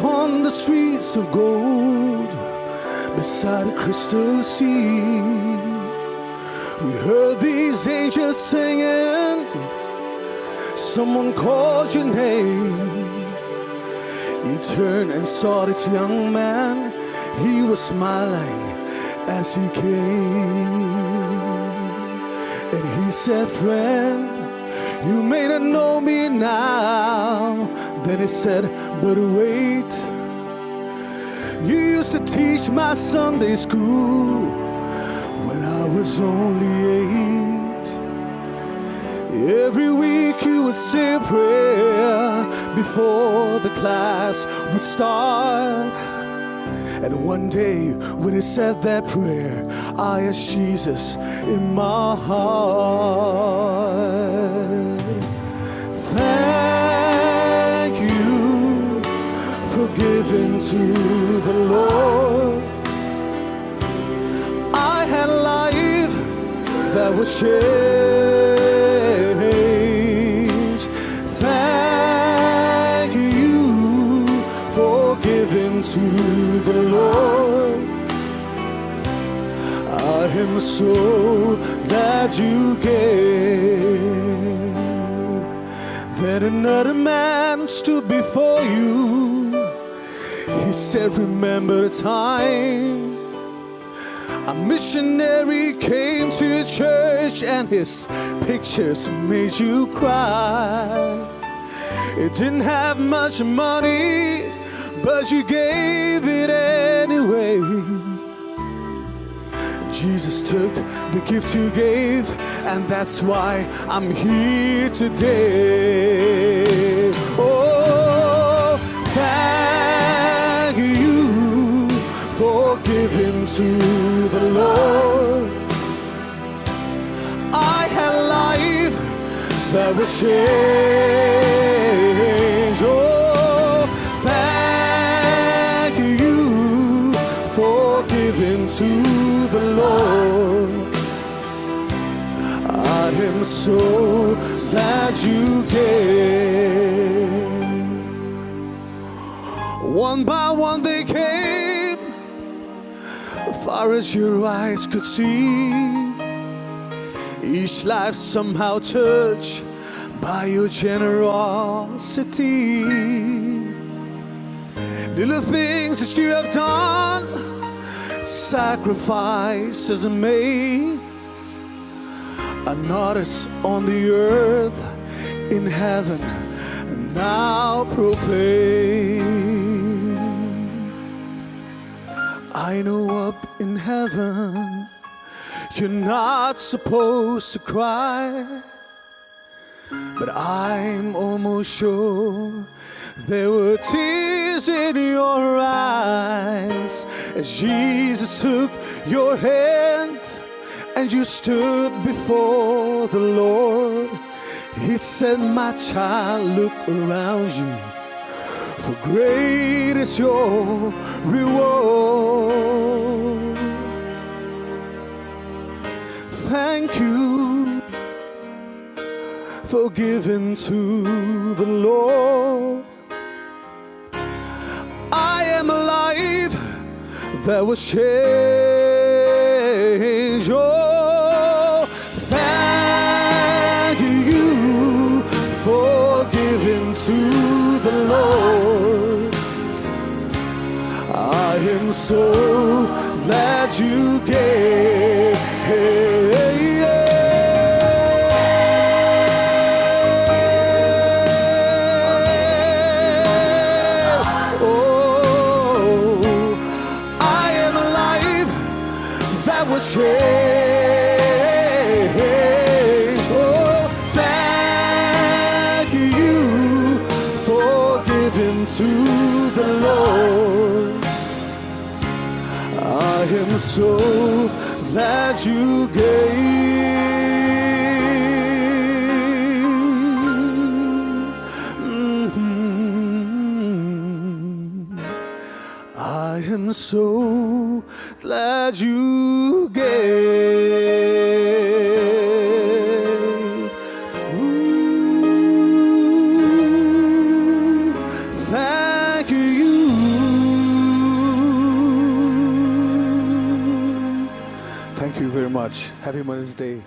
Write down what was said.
upon the streets of gold, beside a crystal sea, we heard these angels singing. Someone called your name. You turned and saw this young man. He was smiling as he came, and he said, "Friend, you may not know me now." Then he said, "But wait, you used to teach my Sunday school when I was only 8. Every week you would say a prayer before the class would start. And one day when he said that prayer, I asked Jesus in my heart, thank you for giving to the Lord. I had a life that was changed. Thank you for giving to the Lord. I am so glad you gave. Then another man stood before you. He said, "Remember the time a missionary came to your church and his pictures made you cry. It didn't have much money, but you gave it anyway. Jesus took the gift you gave, and that's why I'm here today. Oh, thank you for giving to the Lord. I had a life that was changed. Oh, thank you for giving to the Lord. I am so glad you gave." One by one they came, far as your eyes could see. Each life somehow touched by your generosity. Little things that you have done, sacrifices made, are not as on the earth, in heaven, and now proclaim. I know up in heaven you're not supposed to cry, but I'm almost sure there were tears in your eyes as Jesus took your hand and you stood before the Lord. He said, "My child, look around you, for great is your reward." Thank you for giving to the Lord. I am a life that was changed. Oh, thank you for giving to the Lord. I am so glad you gave. Change. Oh, thank you for giving to the Lord. I am so glad you gave. I am so glad you gave. Ooh, thank you very much. Happy Mother's Day.